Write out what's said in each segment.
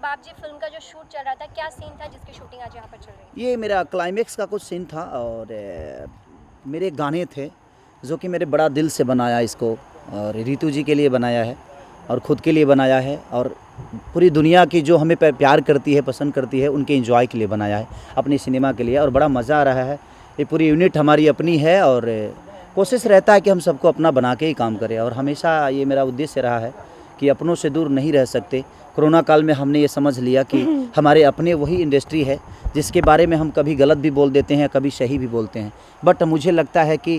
बाप जी फिल्म का जो शूट चल रहा था, क्या सीन था जिसकी शूटिंग आज यहाँ पर चल रही है? ये मेरा क्लाइमेक्स का कुछ सीन था और मेरे गाने थे जो कि मेरे बड़ा दिल से बनाया इसको, और रितु जी के लिए बनाया है और ख़ुद के लिए बनाया है, और पूरी दुनिया की जो हमें प्यार करती है, पसंद करती है, उनके एंजॉय के लिए बनाया है, अपनी सिनेमा के लिए। और बड़ा मज़ा आ रहा है। ये पूरी यूनिट हमारी अपनी है और कोशिश रहता है कि हम सबको अपना बना के ही काम करें, और हमेशा ये मेरा उद्देश्य रहा है कि अपनों से दूर नहीं रह सकते। कोरोना काल में हमने ये समझ लिया कि हमारे अपने वही इंडस्ट्री है जिसके बारे में हम कभी गलत भी बोल देते हैं, कभी सही भी बोलते हैं। बट मुझे लगता है कि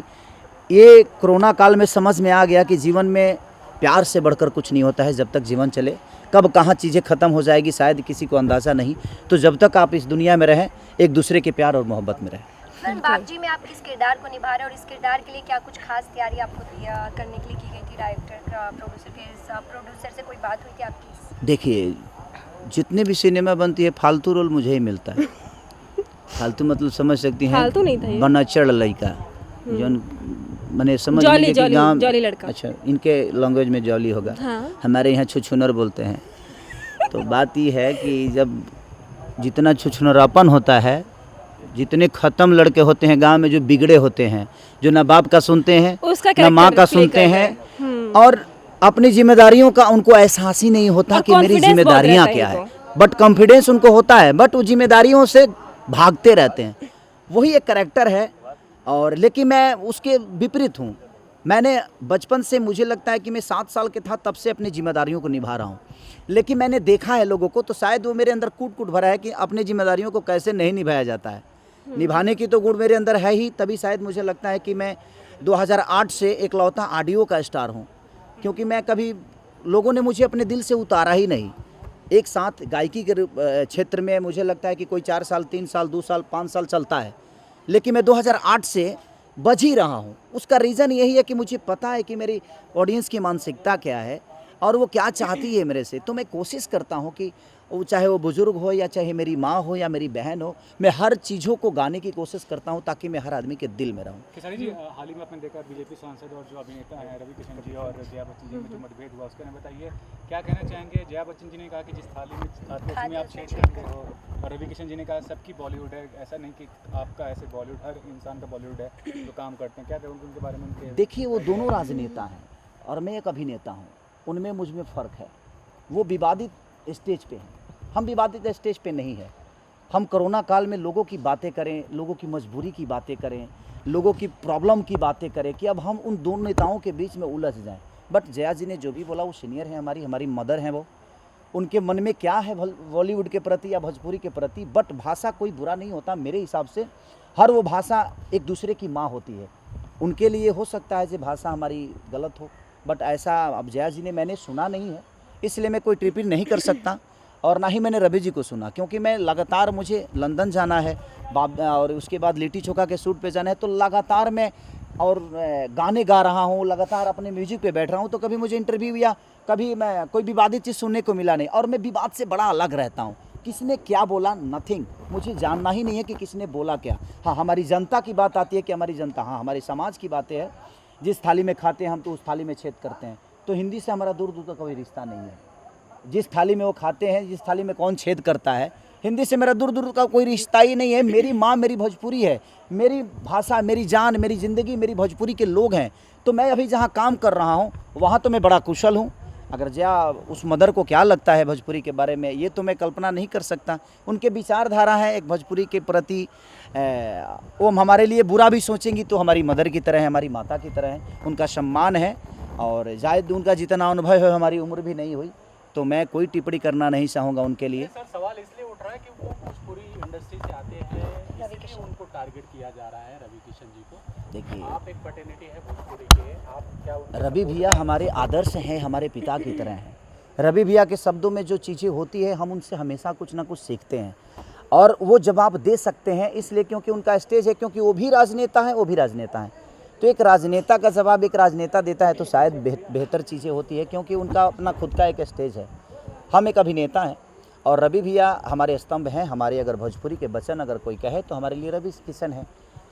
ये कोरोना काल में समझ में आ गया कि जीवन में प्यार से बढ़कर कुछ नहीं होता है। जब तक जीवन चले, कब कहाँ चीज़ें ख़त्म हो जाएगी शायद किसी को अंदाज़ा नहीं। तो जब तक आप इस दुनिया में रहें, एक दूसरे के प्यार और मोहब्बत में रहें। फिल्म बाप जी में आप किस किरदार को निभा रहे हैं और इस किरदार के लिए क्या कुछ खास तैयारी आपको करने के लिए की गई थी? डायरेक्टर, प्रोड्यूसर से कोई बात हुई थी आपकी? देखिए, जितने भी सिनेमा बनती है फालतू रोल मुझे ही मिलता है। फालतू मतलब समझ सकती हैं, फालतू नहीं था ये। बनचड़ लड़का जो मैंने समझ जॉली लिया कि गाँव, जॉली लड़का। अच्छा इनके लैंग्वेज में जॉली होगा। हाँ। हमारे यहाँ छुछुनर बोलते हैं। तो बात ये है कि जब जितना छुछुनरापन होता है, जितने ख़त्म लड़के होते हैं गांव में, जो बिगड़े होते हैं, जो ना बाप का सुनते हैं ना माँ का सुनते हैं, और अपनी जिम्मेदारियों का उनको एहसास ही नहीं होता कि मेरी जिम्मेदारियाँ क्या है। बट कॉन्फिडेंस उनको होता है, बट वो जिम्मेदारियों से भागते रहते हैं। वही एक करैक्टर है। और लेकिन मैं उसके विपरीत हूँ। मैंने बचपन से, मुझे लगता है कि मैं 7 साल के था तब से अपनी जिम्मेदारियों को निभा रहा हूँ। लेकिन मैंने देखा है लोगों को, तो शायद वो मेरे अंदर कूट कूट भरा है कि अपनी जिम्मेदारियों को कैसे नहीं निभाया जाता है। निभाने की तो गुण मेरे अंदर है ही, तभी शायद मुझे लगता है कि मैं 2008 से एकलौता ऑडियो का स्टार हूँ। क्योंकि मैं कभी, लोगों ने मुझे अपने दिल से उतारा ही नहीं। एक साथ गायकी के क्षेत्र में मुझे लगता है कि कोई 4 साल, 3 साल, 2 साल, 5 साल चलता है, लेकिन मैं 2008 से बज ही रहा हूँ। उसका रीज़न यही है कि मुझे पता है कि मेरी ऑडियंस की मानसिकता क्या है और वो क्या चाहती है मेरे से। तो मैं कोशिश करता हूँ कि वो चाहे वो बुज़ुर्ग हो या चाहे मेरी माँ हो या मेरी बहन हो, मैं हर चीज़ों को गाने की कोशिश करता हूँ ताकि मैं हर आदमी के दिल में रहूँ। खेसारी जी, हाल ही में आपने देखा बीजेपी सांसद और जो अभिनेता हैं रवि किशन जी और जया बच्चन जी में जो मतभेद हुआ, उसके बारे में बताइए, क्या कहना चाहेंगे? जया बच्चन जी ने कहा कि जिस थाली में खाते उसमें आप छेद करते हो, और रवि किशन जी ने कहा सबकी बॉलीवुड है, ऐसा नहीं कि आपका ऐसे बॉलीवुड, हर इंसान का बॉलीवुड है जो काम करते हैं। क्या कहोगे उनके बारे में? उनके देखिए, वो दोनों राजनेता हैं और मैं एक अभिनेता हूँ, उनमें मुझ में फ़र्क है। वो विवादित स्टेज पे हैं, हम विवादित स्टेज पे नहीं है। हम कोरोना काल में लोगों की बातें करें, लोगों की मजबूरी की बातें करें, लोगों की प्रॉब्लम की बातें करें कि अब हम उन दोनों नेताओं के बीच में उलझ जाएं। बट जया जी ने जो भी बोला, वो सीनियर है, हमारी मदर हैं। वो उनके मन में क्या है बॉलीवुड के प्रति या भोजपुरी के प्रति। बट भाषा कोई बुरा नहीं होता मेरे हिसाब से। हर वो भाषा एक दूसरे की माँ होती है। उनके लिए हो सकता है कि भाषा हमारी गलत हो, बट ऐसा अब जया जी ने, मैंने सुना नहीं है, इसलिए मैं कोई टिप्पणी नहीं कर सकता। और ना ही मैंने रवि जी को सुना, क्योंकि मैं लगातार, मुझे लंदन जाना है और उसके बाद लिट्टी चोखा के शूट पे जाना है, तो लगातार मैं और गाने गा रहा हूँ, लगातार अपने म्यूजिक पे बैठ रहा हूँ। तो कभी मुझे इंटरव्यू या कभी मैं कोई विवादित चीज़ सुनने को मिला नहीं। और मैं विवाद से बड़ा अलग रहता हूँ। किसने क्या बोला, नथिंग, मुझे जानना ही नहीं है कि किसने बोला क्या। हाँ, हमारी जनता की बात आती है कि हमारी जनता, हाँ हमारे समाज की बातें हैं। जिस थाली में खाते हैं हम, तो उस थाली में छेद करते हैं। तो हिंदी से हमारा दूर दूर तक कोई रिश्ता नहीं है। जिस थाली में वो खाते हैं, जिस थाली में कौन छेद करता है, हिंदी से मेरा दूर दूर का कोई रिश्ता ही नहीं है। मेरी माँ मेरी भोजपुरी है, मेरी भाषा, मेरी जान, मेरी ज़िंदगी, मेरी भोजपुरी के लोग हैं। तो मैं अभी जहाँ काम कर रहा हूँ वहाँ तो मैं बड़ा कुशल हूँ। अगर जया, उस मदर को क्या लगता है भोजपुरी के बारे में, ये तो मैं कल्पना नहीं कर सकता। उनके विचारधारा है एक भोजपुरी के प्रति, वो हमारे लिए बुरा भी सोचेंगी तो हमारी मदर की तरह है, हमारी माता की तरह है, उनका सम्मान है। और शायद उनका जितना अनुभव है, हमारी उम्र भी नहीं हुई, तो मैं कोई टिप्पणी करना नहीं चाहूँगा उनके लिए। सर सवाल इसलिए उठ रहा है कि वो भोजपुरी इंडस्ट्री से आते हैं, इसलिए उनको टारगेट किया जा रहा है रवि किशन जी को। देखिए, आप एक पैटर्निटी है भोजपुरी के, आप क्या रवि भैया हमारे आदर्श हैं, हमारे पिता की तरह हैं। रवि भैया के शब्दों में जो चीज़ें होती है हम उनसे हमेशा कुछ ना कुछ सीखते हैं और वो जवाब दे सकते हैं इसलिए क्योंकि उनका स्टेज है, क्योंकि वो भी राजनेता हैं, वो भी राजनेता हैं। तो एक राजनेता का जवाब एक राजनेता देता है तो शायद बेहतर चीज़ें होती है, क्योंकि उनका अपना खुद का एक स्टेज है। हम एक अभिनेता हैं और रवि भैया हमारे स्तंभ हैं। हमारे अगर भोजपुरी के वचन अगर कोई कहे तो हमारे लिए रवि किशन है।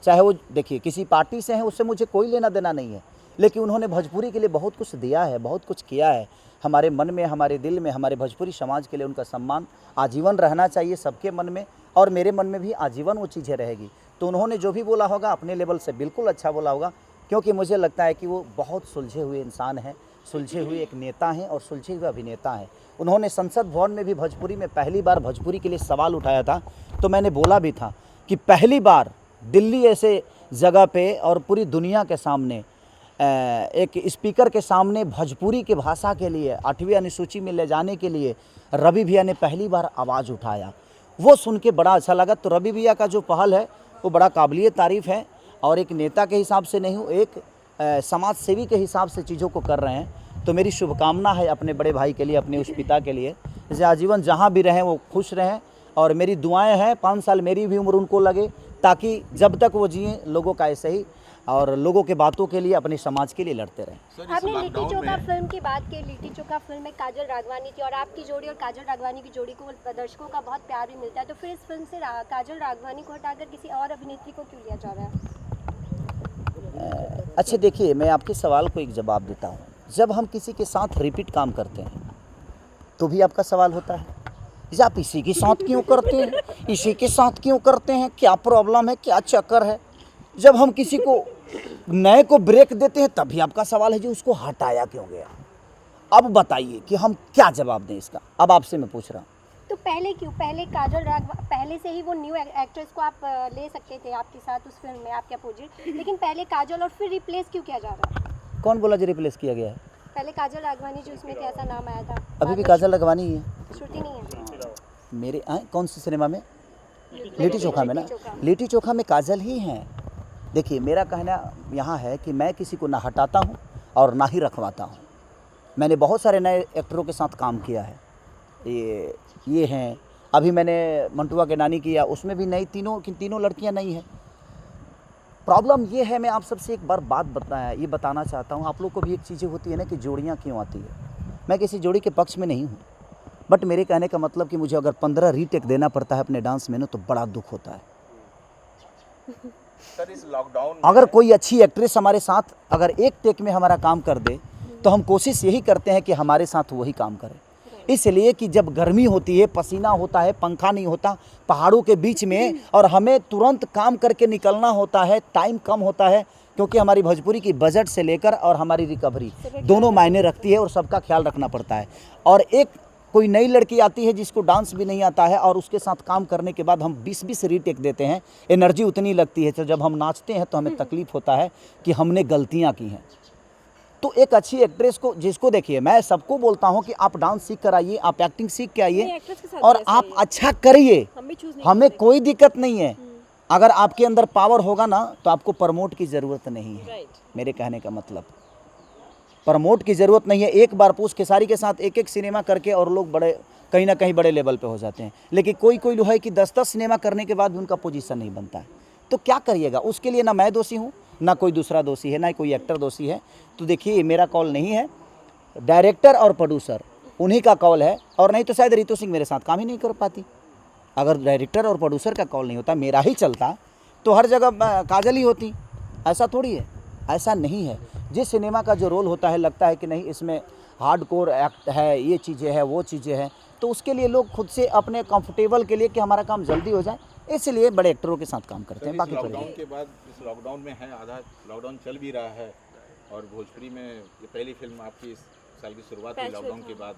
चाहे वो देखिए किसी पार्टी से हैं, उससे मुझे कोई लेना देना नहीं है, लेकिन उन्होंने भोजपुरी के लिए बहुत कुछ दिया है, बहुत कुछ किया है। हमारे मन में, हमारे दिल में, हमारे भोजपुरी समाज के लिए उनका सम्मान आजीवन रहना चाहिए सबके मन में, और मेरे मन में भी आजीवन वो चीज़ें रहेगी। तो उन्होंने जो भी बोला होगा अपने लेवल से बिल्कुल अच्छा बोला होगा, क्योंकि मुझे लगता है कि वो बहुत सुलझे हुए इंसान हैं, सुलझे हुए एक नेता हैं और सुलझे हुए अभिनेता हैं। उन्होंने संसद भवन में भी भोजपुरी में पहली बार भोजपुरी के लिए सवाल उठाया था, तो मैंने बोला भी था कि पहली बार दिल्ली ऐसे जगह पे और पूरी दुनिया के सामने एक स्पीकर के सामने भोजपुरी की भाषा के लिए 8वीं अनुसूची में ले जाने के लिए रवि भैया ने पहली बार आवाज़ उठाया। वो सुन के बड़ा अच्छा लगा। तो रवि भैया का जो पहल है वो बड़ा काबिलियत तारीफ़ है, और एक नेता के हिसाब से नहीं हूँ, एक समाज सेवी के हिसाब से चीज़ों को कर रहे हैं। तो मेरी शुभकामना है अपने बड़े भाई के लिए, अपने उस पिता के लिए, जैसे आजीवन जहाँ भी रहें वो खुश रहें, और मेरी दुआएं हैं 5 साल मेरी भी उम्र उनको लगे, ताकि जब तक वो जिए लोगों का ऐसे ही और लोगों के बातों के लिए, अपने समाज के लिए लड़ते रहें। आपने लिट्टी चोखा फिल्म की बात की। लिट्टी चोखा फिल्म में काजल राघवानी थी और आपकी जोड़ी और काजल राघवानी की जोड़ी को दर्शकों का बहुत प्यार भी मिलता है, तो फिर इस फिल्म से काजल राघवानी को हटाकर किसी और अभिनेत्री को क्यों लिया जा रहा है? अच्छा देखिए, मैं आपके सवाल को एक जवाब देता हूँ। जब हम किसी के साथ रिपीट काम करते हैं तो भी आपका सवाल होता है कि आप इसी के साथ क्यों करते हैं, इसी के साथ क्यों करते हैं, क्या प्रॉब्लम है, क्या चक्कर है। जब हम किसी को नए को ब्रेक देते हैं तभी आपका सवाल है जी उसको हटाया क्यों गया। अब बताइए कि हम क्या जवाब दें इसका, अब आपसे मैं पूछ रहा हूँ। तो पहले क्यों, पहले से ही वो न्यू एक्ट्रेस को आप ले सकते थे आपके साथ उस फिल्म में, आपके अपोजिट, लेकिन पहले काजल और फिर रिप्लेस क्यों किया जा रहा है? कौन बोला जी रिप्लेस किया गया है? पहले काजल राघवानी जो उसमें कैसा नाम आया था, अभी भी काजल राघवानी ही है। श्रुति नहीं है मेरे कौन सी सिनेमा में? लिट्टी चोखा में ना, लिट्टी चोखा में काजल ही हैं। देखिए, मेरा कहना यहाँ है कि मैं किसी को ना हटाता हूँ और ना ही रखवाता हूँ। मैंने बहुत सारे नए एक्टरों के साथ काम किया है, ये हैं। अभी मैंने मंटुआ के नानी किया, उसमें भी नई तीनों लड़कियाँ नई हैं। प्रॉब्लम ये है, मैं आप सबसे एक बार ये बताना चाहता हूँ। आप लोग को भी एक चीज़ें होती है ना कि जोड़ियाँ क्यों आती है। मैं किसी जोड़ी के पक्ष में नहीं हूँ, बट मेरे कहने का मतलब कि मुझे अगर 15 रीटेक देना पड़ता है अपने डांस में ना, तो बड़ा दुख होता है। सर, इस लॉकडाउन अगर कोई अच्छी एक्ट्रेस हमारे साथ अगर एक टेक में हमारा काम कर दे तो हम कोशिश यही करते हैं कि हमारे साथ वही काम करे। इसलिए कि जब गर्मी होती है, पसीना होता है, पंखा नहीं होता पहाड़ों के बीच में, और हमें तुरंत काम करके निकलना होता है, टाइम कम होता है, क्योंकि हमारी भोजपुरी की बजट से लेकर और हमारी रिकवरी दोनों मायने रखती है और सबका ख्याल रखना पड़ता है। और एक कोई नई लड़की आती है जिसको डांस भी नहीं आता है और उसके साथ काम करने के बाद हम 20-20 रीटेक देते हैं, एनर्जी उतनी लगती है। तो जब हम नाचते हैं तो हमें तकलीफ़ होता है कि हमने गलतियाँ की हैं। तो एक अच्छी एक्ट्रेस को, जिसको देखिए, मैं सबको बोलता हूँ कि आप डांस सीख कर आइए, आप एक्टिंग सीख के आइए और आप अच्छा करिए, हमें कोई दिक्कत नहीं है। अगर आपके अंदर पावर होगा ना तो आपको प्रमोट की ज़रूरत नहीं है। मेरे कहने का मतलब प्रमोट की ज़रूरत नहीं है। एक बार पूछ खेसारी के साथ एक सिनेमा करके और लोग बड़े कहीं ना कहीं बड़े लेवल पे हो जाते हैं, लेकिन कोई है कि 10 सिनेमा करने के बाद भी उनका पोजीशन नहीं बनता है। तो क्या करिएगा, उसके लिए ना मैं दोषी हूँ, ना कोई दूसरा दोषी है, ना कोई एक्टर दोषी है। तो देखिए, मेरा कॉल नहीं है, डायरेक्टर और प्रोड्यूसर उन्हीं का कॉल है, और नहीं तो शायद रितु सिंह मेरे साथ काम ही नहीं कर पाती। अगर डायरेक्टर और प्रोड्यूसर का कॉल नहीं होता, मेरा ही चलता, तो हर जगह काजल ही होती। ऐसा थोड़ी है, ऐसा नहीं है। जिस सिनेमा का जो रोल होता है, लगता है कि नहीं इसमें हार्डकोर एक्ट है, ये चीज़ें हैं, वो चीज़ें हैं, तो उसके लिए लोग खुद से अपने कंफर्टेबल के लिए कि हमारा काम जल्दी हो जाए, इसलिए बड़े एक्टरों के साथ काम करते हैं। बाकी लॉकडाउन के बाद, इस लॉकडाउन में है, आधा लॉकडाउन चल भी रहा है, और भोजपुरी में ये पहली फिल्म आपकी इस साल की शुरुआत हुई लॉकडाउन के बाद,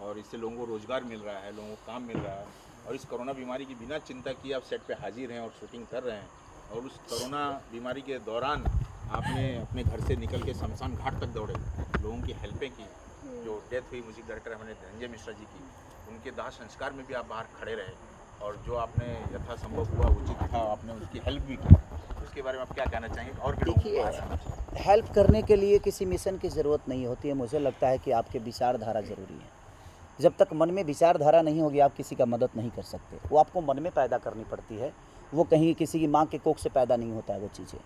और इससे लोगों को रोजगार मिल रहा है, लोगों को काम मिल रहा है, और इस कोरोना बीमारी की बिना चिंता किए आप सेट पे हाजिर हैं और शूटिंग कर रहे हैं। और उस कोरोना बीमारी के दौरान आपने अपने घर से निकल के शमशान घाट तक दौड़े, लोगों की हेल्पें की, जो डेथ हुई म्यूजिक डायरेक्टर हमारे धनंजय मिश्रा जी की, उनके दाह संस्कार में भी आप बाहर खड़े रहे और जो आपने यथासंभव हुआ उचित था, आपने उसकी हेल्प भी की, उसके बारे में आप क्या कहना चाहेंगे? और भी लोगों को देखिए, हेल्प करने के लिए किसी मिशन की ज़रूरत नहीं होती है। मुझे लगता है कि आपके विचारधारा ज़रूरी है। जब तक मन में विचारधारा नहीं होगी आप किसी का मदद नहीं कर सकते। वो आपको मन में पैदा करनी पड़ती है, वो कहीं किसी की माँ के कोख से पैदा नहीं होता है। वो चीज़ें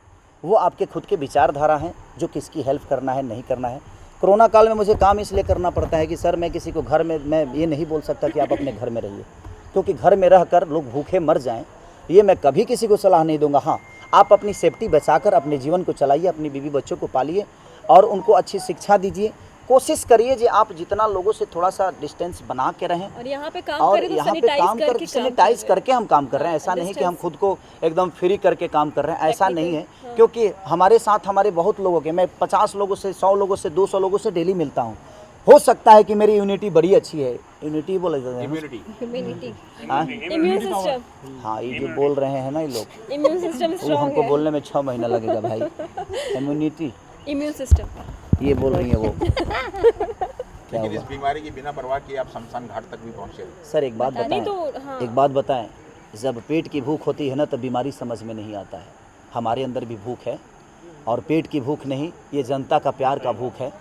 वो आपके खुद के विचारधारा हैं जो किसकी हेल्प करना है नहीं करना है। कोरोना काल में मुझे काम इसलिए करना पड़ता है कि सर मैं किसी को घर में, मैं ये नहीं बोल सकता कि आप अपने घर में रहिए, क्योंकि घर में रहकर लोग भूखे मर जाएं, ये मैं कभी किसी को सलाह नहीं दूंगा। हाँ, आप अपनी सेफ्टी बचाकर अपने जीवन को चलाइए, अपनी बीवी बच्चों को पालिए और उनको अच्छी शिक्षा दीजिए। कोशिश करिए कि आप जितना लोगों से थोड़ा सा डिस्टेंस बना के रहें और यहाँ पे काम और करें तो यहाँ पे काम कर सैनिटाइज करके हम काम कर रहे हैं। ऐसा नहीं कि हम खुद को एकदम फ्री करके काम कर रहे हैं, ऐसा नहीं है। क्योंकि हमारे साथ हमारे बहुत लोगों के, मैं 50 लोगों से, 100 लोगों से, 200 लोगों से डेली मिलता हूँ। हो सकता है कि मेरी यूनिटी बड़ी अच्छी है, यूनिटी बोला जाता है, इम्यूनिटी इम्यून सिस्टम, हाँ ये जो बोल रहे हैं ना ये लोग, इम्यून सिस्टम वो स्ट्रांग हमको है। बोलने में 6 महीना लगेगा भाई। इम्यूनिटी इम्यून सिस्टम ये बोल रही है वो। क्या लेकिन इस हुआ बीमारी की बिना परवाह किए आप शमशान घाट तक भी पहुंचे। सर? एक बात नहीं बताएं, तो हाँ, एक बात बताएं, जब पेट की भूख होती है ना तब बीमारी समझ में नहीं आता है। हमारे अंदर भी भूख है और पेट की भूख नहीं, ये जनता का प्यार का भूख है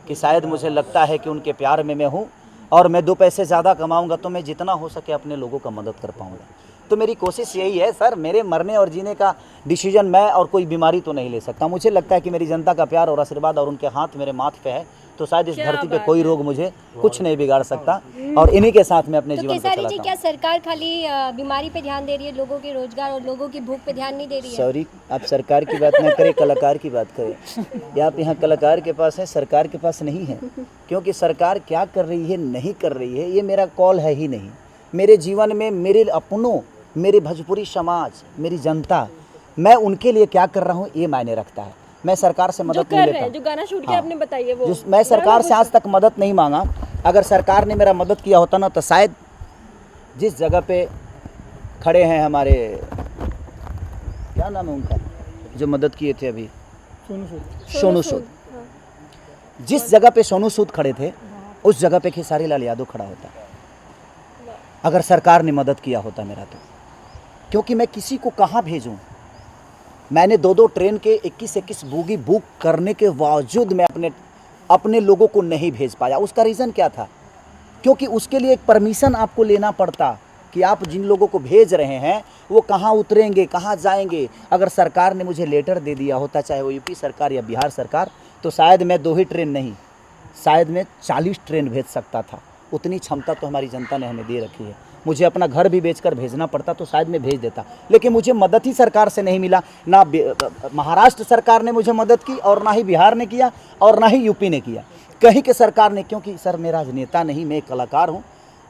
कि शायद मुझे लगता है कि उनके प्यार में मैं हूँ और मैं 2 पैसे ज़्यादा कमाऊँगा तो मैं जितना हो सके अपने लोगों का मदद कर पाऊँगा। तो मेरी कोशिश यही है सर, मेरे मरने और जीने का डिसीजन मैं और कोई बीमारी तो नहीं ले सकता। मुझे लगता है कि मेरी जनता का प्यार और आशीर्वाद और उनके हाथ मेरे माथ पे है, तो शायद इस क्या धरती पे बात कोई है। रोग मुझे कुछ नहीं बिगाड़ सकता और इन्हीं के साथ मैं अपने तो जीवन को केसारी जी, चलाता क्या हूँ। सरकार खाली बीमारी पे ध्यान दे रही है, लोगों के रोजगार और लोगों की भूख पे ध्यान नहीं दे रही है? सॉरी, आप सरकार की बात ना करें, कलाकार की बात करें। या आप यहाँ कलाकार के पास है, सरकार के पास नहीं है। क्योंकि सरकार क्या कर रही है नहीं कर रही है ये मेरा कॉल है ही नहीं। मेरे जीवन में मेरे अपनों, मेरे भोजपुरी समाज, मेरी जनता, मैं उनके लिए क्या कर रहा हूँ ये मायने रखता है। मैं सरकार से जो मदद कर नहीं रहे लेता। हैं, जो गाना शूट हाँ। किया आपने बताइए वो, मैं सरकार से आज तक मदद नहीं मांगा। अगर सरकार ने मेरा मदद किया होता ना तो शायद जिस जगह पे खड़े हैं हमारे, क्या नाम है उनका जो मदद किए थे अभी, सोनू सूद, हाँ। जिस जगह पे सोनू सूद खड़े थे उस जगह पे खेसारी लाल यादव खड़ा होता अगर सरकार ने मदद किया होता मेरा तो। क्योंकि मैं किसी को कहाँ भेजूं? मैंने 2-2 ट्रेन के 21-21 बोगी बुक करने के बावजूद मैं अपने लोगों को नहीं भेज पाया। उसका रीज़न क्या था? क्योंकि उसके लिए एक परमिशन आपको लेना पड़ता कि आप जिन लोगों को भेज रहे हैं वो कहाँ उतरेंगे, कहाँ जाएंगे। अगर सरकार ने मुझे लेटर दे दिया होता, चाहे वो यूपी सरकार या बिहार सरकार, तो शायद मैं 2 ही ट्रेन नहीं, शायद मैं 40 ट्रेन भेज सकता था। उतनी क्षमता तो हमारी जनता ने हमें दे रखी है। मुझे अपना घर भी बेचकर भेजना पड़ता तो शायद मैं भेज देता, लेकिन मुझे मदद ही सरकार से नहीं मिला। ना महाराष्ट्र सरकार ने मुझे मदद की और ना ही बिहार ने किया और ना ही यूपी ने किया, कहीं के सरकार ने। क्योंकि सर मैं राजनेता नहीं, मैं एक कलाकार हूँ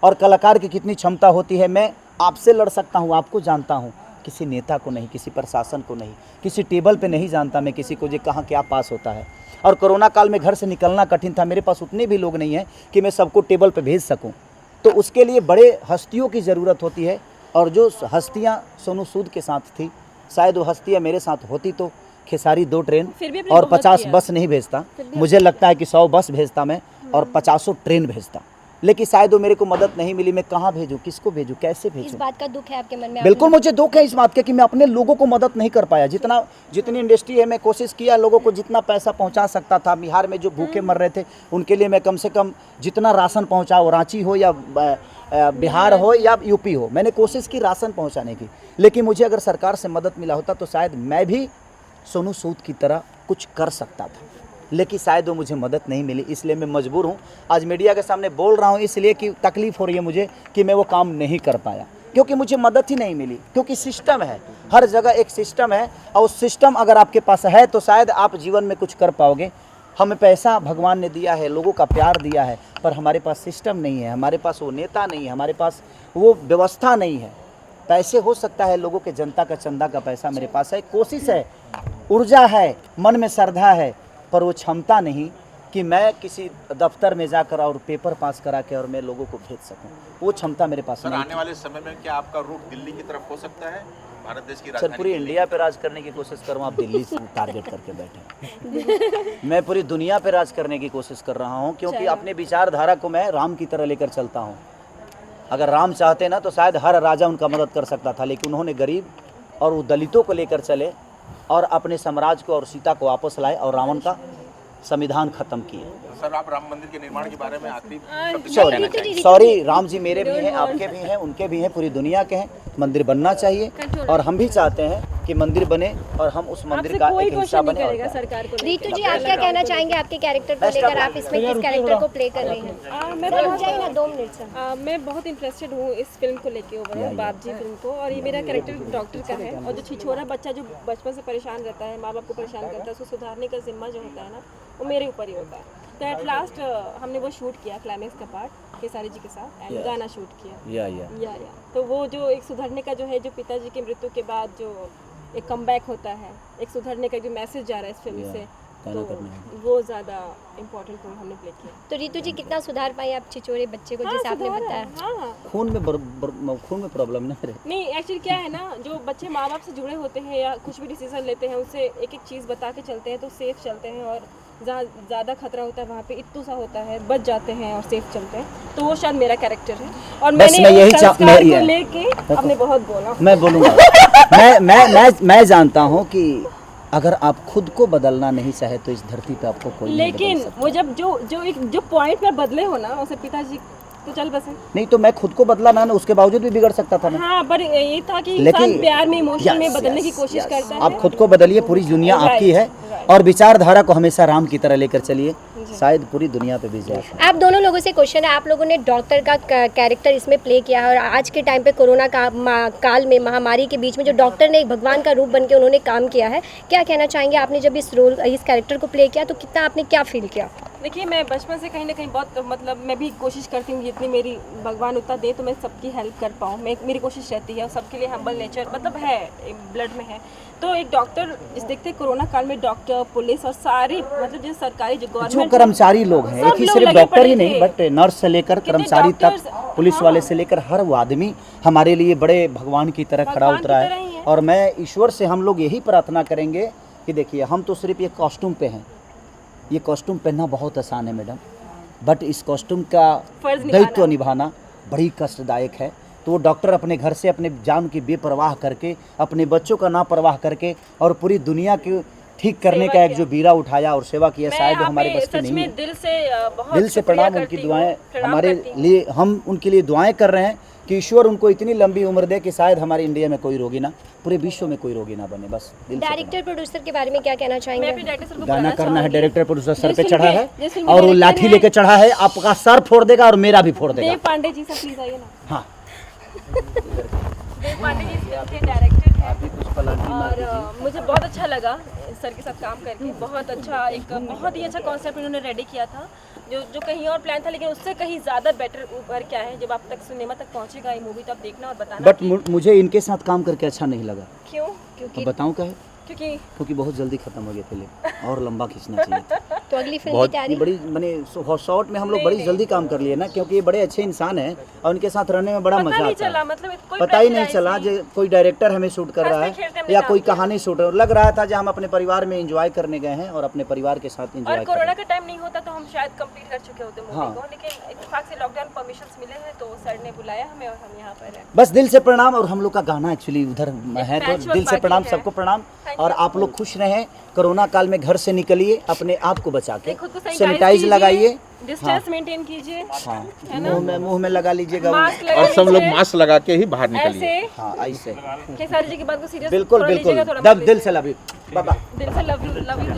और कलाकार की कितनी क्षमता होती है। मैं आपसे लड़ सकता हूँ, आपको जानता हूँ, किसी नेता को नहीं, किसी प्रशासन को नहीं, किसी टेबल पे नहीं जानता मैं किसी को जो कहाँ क्या पास होता है। और कोरोना काल में घर से निकलना कठिन था, मेरे पास उतने भी लोग नहीं हैं कि मैं सबको टेबल पे भेज सकूं। तो उसके लिए बड़े हस्तियों की ज़रूरत होती है और जो हस्तियां सोनू सूद के साथ थी, शायद वो हस्तियां मेरे साथ होती तो खेसारी 2 ट्रेन फिर भी आपने और बहुत 50 किया। बस नहीं भेजता। फिर भी मुझे लगता है कि 100 बस भेजता मैं और 50 ट्रेन भेजता, लेकिन शायद वो मेरे को मदद नहीं मिली। मैं कहाँ भेजूँ, किसको भेजूँ, कैसे इस भेजूँ? बात का दुख है आपके मन में? बिल्कुल मुझे दुख है इस बात का कि मैं अपने लोगों को मदद नहीं कर पाया। जितनी इंडस्ट्री है मैं कोशिश किया लोगों को जितना पैसा पहुंचा सकता था। बिहार में जो भूखे मर रहे थे उनके लिए मैं कम से कम जितना राशन पहुंचाओ, रांची हो या बिहार हो या यूपी हो, मैंने कोशिश की राशन पहुंचाने की। लेकिन मुझे अगर सरकार से मदद मिला होता तो शायद मैं भी सोनू सूद की तरह कुछ कर सकता था, लेकिन शायद वो मुझे मदद नहीं मिली। इसलिए मैं मजबूर हूँ आज मीडिया के सामने बोल रहा हूँ, इसलिए कि तकलीफ़ हो रही है मुझे कि मैं वो काम नहीं कर पाया क्योंकि मुझे मदद ही नहीं मिली। क्योंकि सिस्टम है, हर जगह एक सिस्टम है और उस सिस्टम अगर आपके पास है तो शायद आप जीवन में कुछ कर पाओगे। हमें पैसा भगवान ने दिया है, लोगों का प्यार दिया है, पर हमारे पास सिस्टम नहीं है, हमारे पास वो नेता नहीं है, हमारे पास वो व्यवस्था नहीं है। पैसे हो सकता है, लोगों के जनता का चंदा का पैसा मेरे पास है, कोशिश है, ऊर्जा है, मन में श्रद्धा है, पर वो क्षमता नहीं कि मैं किसी दफ्तर में जाकर और पेपर पास करा के और मैं लोगों को भेज सकूं। वो क्षमता मेरे पास सर नहीं। आने वाले समय में क्या आपका रूट दिल्ली की तरफ हो सकता है? भारत देश की सर राजधानी पूरी दिल्ली। इंडिया पे राज करने की कोशिश करूँ, आप दिल्ली से टारगेट करके बैठे। मैं पूरी दुनिया पे राज करने की कोशिश कर रहा हूँ, क्योंकि अपने विचारधारा को मैं राम की तरह लेकर चलता हूँ। अगर राम चाहते ना तो शायद हर राजा उनका मदद कर सकता था, लेकिन उन्होंने गरीब और वो दलितों को लेकर चले और अपने साम्राज्य को और सीता को वापस लाए और रावण का संविधान खत्म किए। सर आप राम मंदिर के निर्माण के बारे में आखिरी शब्द क्या कहना चाहेंगे? सॉरी, राम जी मेरे भी हैं, आपके भी हैं, उनके भी हैं, पूरी दुनिया के हैं। मंदिर बनना चाहिए और हम भी चाहते हैं कि मंदिर बने और हम उस मंदिर का कोई एक हिस्सा क्वेश्चन नहीं बने। और करेगा क्या। सरकार को रीतू जी, आप क्या कहना चाहेंगे आपके कैरेक्टर को लेकर? आप इसमें किस कैरेक्टर को प्ले कर रही हैं? मैं रुक बहुत जाइए ना 2 मिनट से। मैं बहुत इंटरेस्टेड हूँ इस फिल्म को लेके ओवरऑल, बाप जी फिल्म को। और ये मेरा कैरेक्टर डॉक्टर का है, और जो छिछोरा बच्चा जो बचपन से परेशान रहता है, माँ बाप को परेशान करता है, उसको सुधारने का जिम्मा जो होता है ना, वो मेरे ऊपर ही होता है। तो एट लास्ट हमने वो शूट किया क्लाइमेक्स का पार्ट खेसारी जी के साथ, एंड गाना शूट किया। या तो वो जो एक सुधरने का जो है, जो पिताजी की मृत्यु के बाद जो एक कमबैक होता है, एक सुधरने का जो मैसेज जा रहा है इस फिल्म से, तो वो ज़्यादा इम्पोर्टेंट रोल हमने प्ले किया। तो रीतू जी, कितना सुधार पाई आप छिछोरे बच्चे को, जैसे आपने बताया? हाँ, खून में प्रॉब्लम ना मेरे। नहीं एक्चुअली क्या है ना, जो बच्चे माँ बाप से जुड़े होते हैं या कुछ भी डिसीजन लेते हैं, उससे एक एक चीज़ बता के चलते हैं तो सेफ चलते हैं, और जहाँ ज़्यादा खतरा होता है वहाँ पे इत्तू सा होता है, बच जाते हैं और सेफ चलते हैं। तो वो शायद मेरा कैरेक्टर है, और बस मैंने मैं यही संस्कार को लेके आपने बहुत बोला। मैं बोलूँगा मैं जानता हूँ कि अगर आप खुद को बदलना नहीं चाहे तो इस धरती पे आपको कोई नहीं लेकिन बदल सकता। वो जब जो पॉइंट में बदले हो ना, उसे पिताजी तो चल बसे। नहीं तो मैं खुद को बदला ना, उसके बावजूद भी बिगड़ सकता था मैं। हाँ, पर ये था कि लेकिन इंसान प्यार में, इमोशन में यस, बदलने की यस, कोशिश यस। करता है। आप खुद को बदलिए, पूरी दुनिया Right, आपकी है, right. और विचारधारा को हमेशा राम की तरह लेकर चलिए, शायद पूरी दुनिया पे विजय हो। आप दोनों लोगों से क्वेश्चन है, आप लोगों ने डॉक्टर का कैरेक्टर इसमें प्ले किया है, और आज के टाइम पे कोरोना काल में, महामारी के बीच में जो डॉक्टर ने एक भगवान का रूप बन के उन्होंने काम किया है, क्या कहना चाहेंगे? आपने जब इस कैरेक्टर को प्ले किया तो कितना आपने क्या फील किया? देखिए, मैं बचपन से कहीं ना कहीं बहुत, मतलब मैं भी कोशिश करती हूँ जितनी मेरी भगवान उतना दे तो मैं सबकी हेल्प कर पाऊँ, मेरी कोशिश रहती है, और सबके लिए हम्बल नेचर मतलब है, ब्लड में है। तो एक डॉक्टर जिस देखते कोरोना काल में डॉक्टर, पुलिस और सारी मतलब जो सरकारी जो जो गवर्नमेंट कर्मचारी लोग हैं, एक ही लोग सिर्फ लगे डॉक्टर ही पड़े नहीं, थे। बट नर्स से लेकर कर्मचारी तक, डॉक्टर्स, पुलिस वाले से लेकर हर वो आदमी हमारे लिए बड़े भगवान की तरह खड़ा भगवान की उतरा तरह ही है। है। और मैं ईश्वर से हम लोग यही प्रार्थना करेंगे कि देखिए, हम तो सिर्फ ये कॉस्ट्यूम पे हैं, ये कॉस्ट्यूम पहनना बहुत आसान है मैडम, बट इस कॉस्ट्यूम का फर्ज दायित्व निभाना बड़ी कष्टदायक है। तो वो डॉक्टर अपने घर से अपने जान की बेपरवाह करके, अपने बच्चों का ना परवाह करके, और पूरी दुनिया की ठीक करने का एक जो बीरा उठाया और सेवा किया, शायद हमारे बस की नहीं है। दिल से बहुत दिल से प्रणाम, उनकी दुआएं हमारे लिए, हम उनके लिए दुआएं कर रहे हैं कि ईश्वर उनको इतनी लंबी उम्र दे कि शायद हमारे इंडिया में कोई रोगी ना, पूरे विश्व में कोई रोगी ना बने। बस दिल से डायरेक्टर प्रोड्यूसर के बारे में क्या कहना मैं चाहेंगे? अपने डायरेक्टर को गाना बोलना करना है, चाहूंगी। डायरेक्टर प्रोड्यूसर सर पे जिस चढ़ा फिल्म है के- जिस फिल्म और वो के लाठी डायरेक्टर लेके चढ़ा है, आपका सर फोड़ देगा और मेरा भी फोड़ देगा। देव पांडे जी से प्लीज आइए ना। हाँ, देव पांडे जी इस फिल्म के डायरेक्टर हैं, आप भी कुछ पलटी मार दीजिए। और मुझे बहुत अच्छा लगा सर के साथ काम करके। बहुत अच्छा, एक बहुत ही अच्छा कॉन्सेप्ट उन्होंने रेडी किया था, जो कहीं और प्लान था, लेकिन उससे कहीं ज़्यादा बेटर ऊपर क्या है। जब आप तक सिनेमा तक पहुंचेगा ये मूवी तो आप देखना और बताना। बट मुझे इनके साथ काम करके अच्छा नहीं लगा। क्यों? अब बताऊं क्या है? क्योंकि बहुत जल्दी खत्म हो गया फिल्म, और लंबा खींचना चाहिए था। तो अगली फिल्म की बहुत तैयारी? बड़ी मैंने शॉर्ट में हम लोग बड़ी जल्दी काम कर लिए ना, क्योंकि ये बड़े अच्छे इंसान हैं और उनके साथ रहने में बड़ा पता मजा नहीं आता चला, है। मतलब कोई पता ही नहीं प्रेशराइज चला जो कोई डायरेक्टर हमें शूट कर रहा हंसते खेलते है हमने या काम कोई किया। कहानी शूट, लग रहा था जो हम अपने परिवार में एंजॉय करने गए हैं और अपने परिवार के साथ और एंजॉय कर कोरोना रहे का टाइम नहीं होता तो हम शायद कंप्लीट कर चुके होते मूवी हाँ। को, लेकिन इत्तेफाक से लॉकडाउन परमिशंस मिले हैं तो सर ने बुलाया हमें और हम यहाँ पर हैं। बस दिल से प्रणाम। और हम लोग का गाना एक्चुअली उधर है, तो patchwork दिल से party प्रणाम, है। सबको प्रणाम। Thank और you। आप लोग खुश रहें, कोरोना काल में घर से निकलिए, अपने आप को बचा के खुद को सैनिटाइज लगाइए, डिस्टेंस मेंटेन कीजिए, हाँ, मुंह में लगा लीजिएगा, मास्क लगा और सब लोग लीजिए। मास्क लगा के ही बाहर निकलिए। ऐसे हाँ ऐसे खेसारी जी की बात को सीरियस बिल्कुल बिल्कुल, दिल से लव यू बाबा। दिल से लव यू